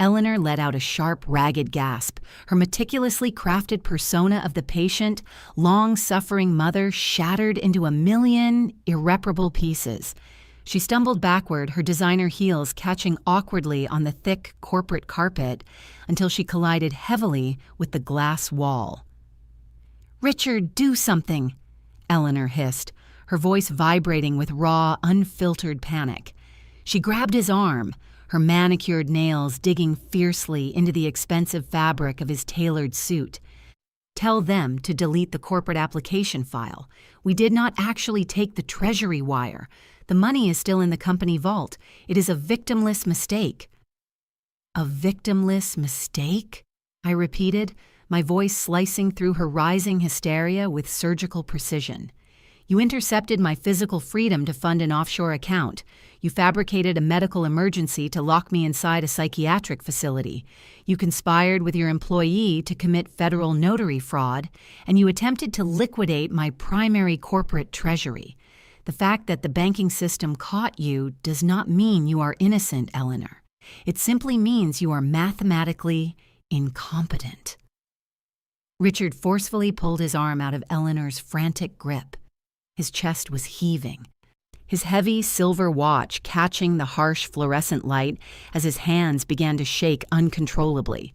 Eleanor let out a sharp, ragged gasp, her meticulously crafted persona of the patient, long-suffering mother shattered into a million irreparable pieces. She stumbled backward, her designer heels catching awkwardly on the thick corporate carpet until she collided heavily with the glass wall. "Richard, do something," Eleanor hissed, her voice vibrating with raw, unfiltered panic. She grabbed his arm, her manicured nails digging fiercely into the expensive fabric of his tailored suit. "Tell them to delete the corporate application file. We did not actually take the treasury wire. The money is still in the company vault. It is a victimless mistake." "A victimless mistake?" I repeated, my voice slicing through her rising hysteria with surgical precision. "You intercepted my physical freedom to fund an offshore account. You fabricated a medical emergency to lock me inside a psychiatric facility. You conspired with your employee to commit federal notary fraud, and you attempted to liquidate my primary corporate treasury. The fact that the banking system caught you does not mean you are innocent, Eleanor. It simply means you are mathematically incompetent." Richard forcefully pulled his arm out of Eleanor's frantic grip. His chest was heaving, his heavy silver watch catching the harsh fluorescent light as his hands began to shake uncontrollably.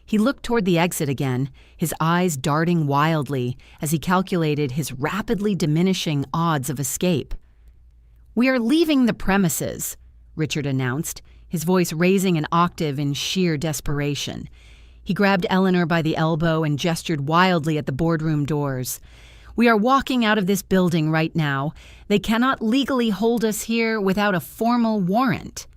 He looked toward the exit again, his eyes darting wildly as he calculated his rapidly diminishing odds of escape. "We are leaving the premises," Richard announced, his voice raising an octave in sheer desperation. He grabbed Eleanor by the elbow and gestured wildly at the boardroom doors. We are walking out of this building right now. They cannot legally hold us here without a formal warrant."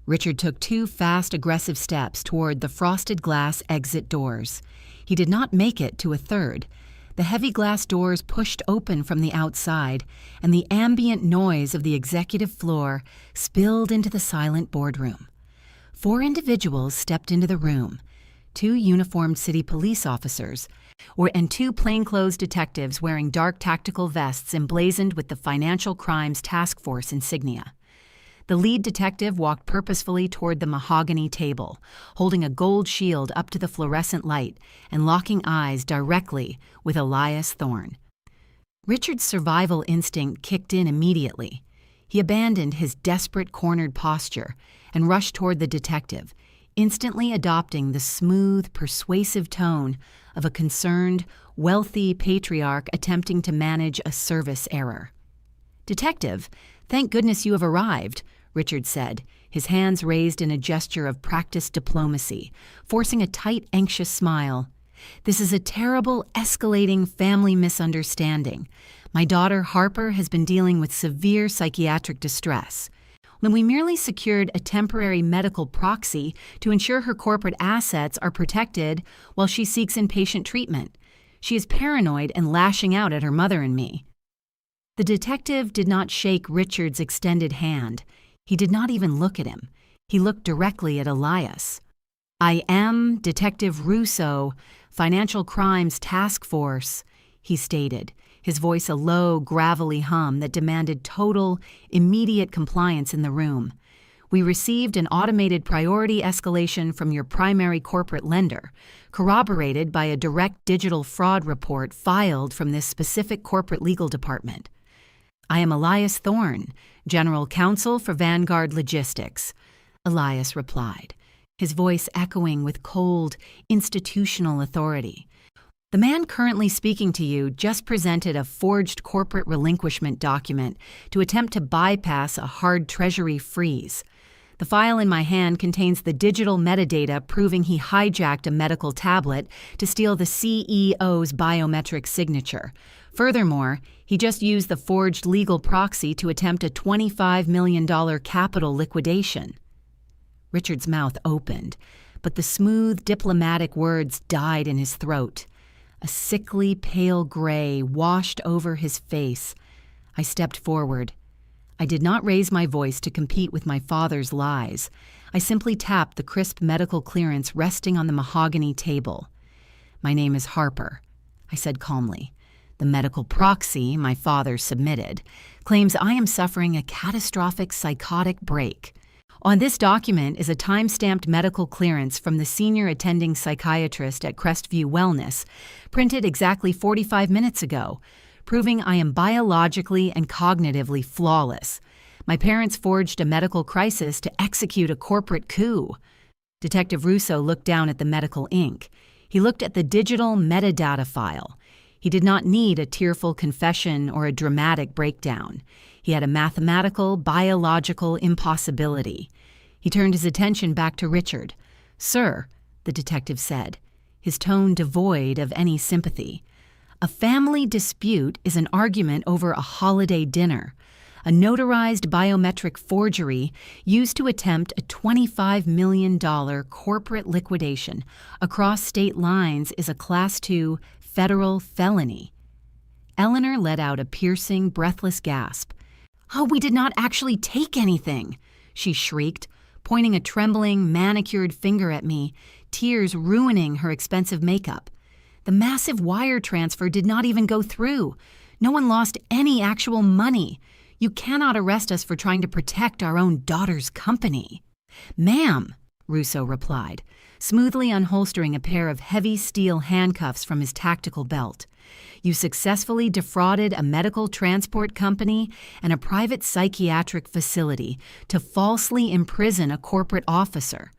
Richard took 2 fast, aggressive steps toward the frosted glass exit doors. He did not make it to a third. The heavy glass doors pushed open from the outside, and the ambient noise of the executive floor spilled into the silent boardroom. 4 individuals stepped into the room, 2 uniformed city police officers, and 2 plainclothes detectives wearing dark tactical vests emblazoned with the Financial Crimes Task Force insignia. The lead detective walked purposefully toward the mahogany table, holding a gold shield up to the fluorescent light and locking eyes directly with Elias Thorne. Richard's survival instinct kicked in immediately. He abandoned his desperate cornered posture and rushed toward the detective, instantly adopting the smooth, persuasive tone of a concerned, wealthy patriarch attempting to manage a service error. "Detective, thank goodness you have arrived," Richard said, his hands raised in a gesture of practiced diplomacy, forcing a tight, anxious smile. "This is a terrible, escalating family misunderstanding. My daughter, Harper, has been dealing with severe psychiatric distress. When we merely secured a temporary medical proxy to ensure her corporate assets are protected while she seeks inpatient treatment. She is paranoid and lashing out at her mother and me." The detective did not shake Richard's extended hand. He did not even look at him. He looked directly at Elias. "I am Detective Russo, Financial Crimes Task Force," he stated, his voice a low, gravelly hum that demanded total, immediate compliance in the room. "We received an automated priority escalation from your primary corporate lender, corroborated by a direct digital fraud report filed from this specific corporate legal department. I am Elias Thorne, General Counsel for Vanguard Logistics," Elias replied, his voice echoing with cold, institutional authority. "The man currently speaking to you just presented a forged corporate relinquishment document to attempt to bypass a hard treasury freeze. The file in my hand contains the digital metadata proving he hijacked a medical tablet to steal the CEO's biometric signature. Furthermore, he just used the forged legal proxy to attempt a $25 million capital liquidation." Richard's mouth opened, but the smooth, diplomatic words died in his throat. A sickly, pale gray washed over his face. I stepped forward. I did not raise my voice to compete with my father's lies. I simply tapped the crisp medical clearance resting on the mahogany table. "My name is Harper," I said calmly. "The medical proxy my father submitted claims I am suffering a catastrophic psychotic break. On this document is a time-stamped medical clearance from the senior attending psychiatrist at Crestview Wellness, printed exactly 45 minutes ago, proving I am biologically and cognitively flawless. My parents forged a medical crisis to execute a corporate coup." Detective Russo looked down at the medical ink. He looked at the digital metadata file. He did not need a tearful confession or a dramatic breakdown. He had a mathematical, biological impossibility. He turned his attention back to Richard. "Sir," the detective said, his tone devoid of any sympathy, "a family dispute is an argument over a holiday dinner. A notarized biometric forgery used to attempt a $25 million corporate liquidation across state lines is a Class II federal felony." Eleanor let out a piercing, breathless gasp. "Oh, we did not actually take anything," she shrieked, pointing a trembling, manicured finger at me, tears ruining her expensive makeup. "The massive wire transfer did not even go through. No one lost any actual money. You cannot arrest us for trying to protect our own daughter's company." "Ma'am," Russo replied, smoothly unholstering a pair of heavy steel handcuffs from his tactical belt. "You successfully defrauded a medical transport company and a private psychiatric facility to falsely imprison a corporate officer.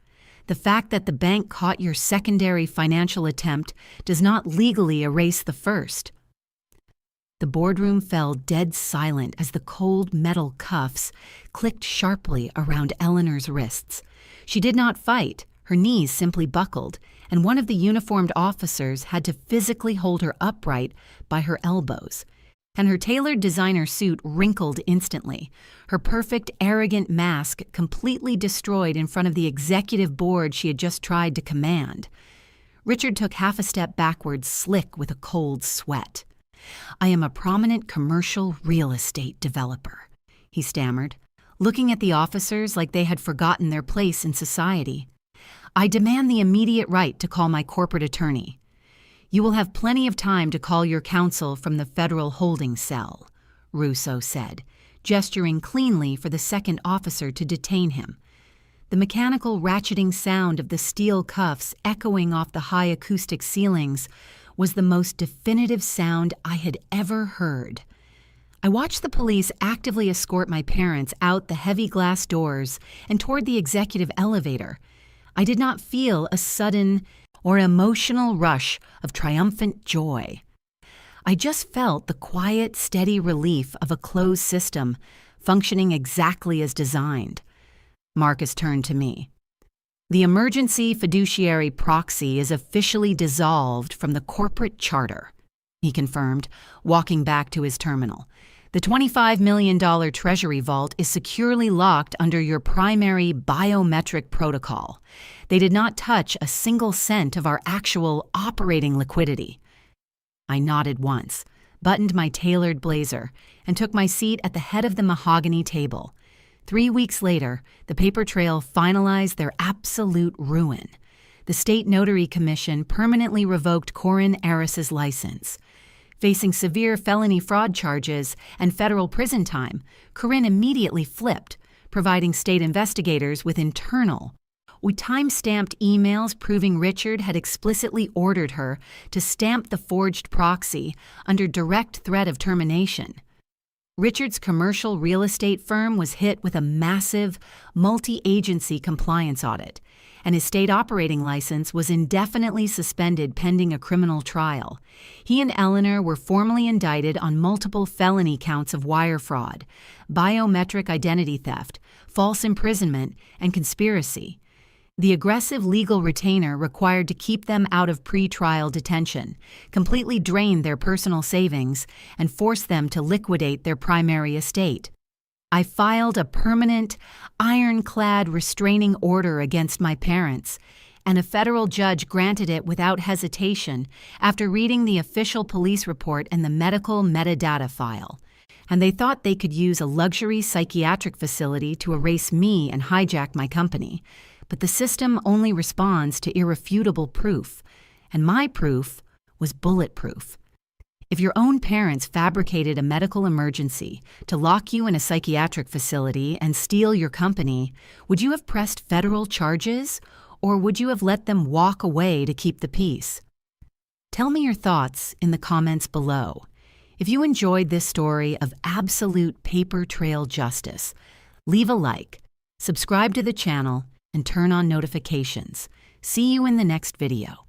The fact that the bank caught your secondary financial attempt does not legally erase the first." The boardroom fell dead silent as the cold metal cuffs clicked sharply around Eleanor's wrists. She did not fight. Her knees simply buckled, and one of the uniformed officers had to physically hold her upright by her elbows. And her tailored designer suit wrinkled instantly, her perfect, arrogant mask completely destroyed in front of the executive board she had just tried to command. Richard took half a step backwards, slick with a cold sweat. "I am a prominent commercial real estate developer," he stammered, looking at the officers like they had forgotten their place in society. "I demand the immediate right to call my corporate attorney." "You will have plenty of time to call your counsel from the federal holding cell," Russo said, gesturing cleanly for the second officer to detain him. The mechanical ratcheting sound of the steel cuffs echoing off the high acoustic ceilings was the most definitive sound I had ever heard. I watched the police actively escort my parents out the heavy glass doors and toward the executive elevator. I did not feel a sudden or emotional rush of triumphant joy. I just felt the quiet, steady relief of a closed system functioning exactly as designed. Marcus turned to me. "The emergency fiduciary proxy is officially dissolved from the corporate charter," he confirmed, walking back to his terminal. "The $25 million treasury vault is securely locked under your primary biometric protocol. They did not touch a single cent of our actual operating liquidity." I nodded once, buttoned my tailored blazer, and took my seat at the head of the mahogany table. 3 weeks later, the paper trail finalized their absolute ruin. The State Notary Commission permanently revoked Corinne Aris's license. Facing severe felony fraud charges and federal prison time, Corinne immediately flipped, providing state investigators with time-stamped emails proving Richard had explicitly ordered her to stamp the forged proxy under direct threat of termination. Richard's commercial real estate firm was hit with a massive, multi-agency compliance audit, and his state operating license was indefinitely suspended pending a criminal trial. He and Eleanor were formally indicted on multiple felony counts of wire fraud, biometric identity theft, false imprisonment, and conspiracy. The aggressive legal retainer required to keep them out of pre-trial detention, completely drained their personal savings, and forced them to liquidate their primary estate. I filed a permanent, ironclad restraining order against my parents, and a federal judge granted it without hesitation after reading the official police report and the medical metadata file. And they thought they could use a luxury psychiatric facility to erase me and hijack my company. But the system only responds to irrefutable proof, and my proof was bulletproof. If your own parents fabricated a medical emergency to lock you in a psychiatric facility and steal your company, would you have pressed federal charges, or would you have let them walk away to keep the peace? Tell me your thoughts in the comments below. If you enjoyed this story of absolute paper trail justice, leave a like, subscribe to the channel, and turn on notifications. See you in the next video.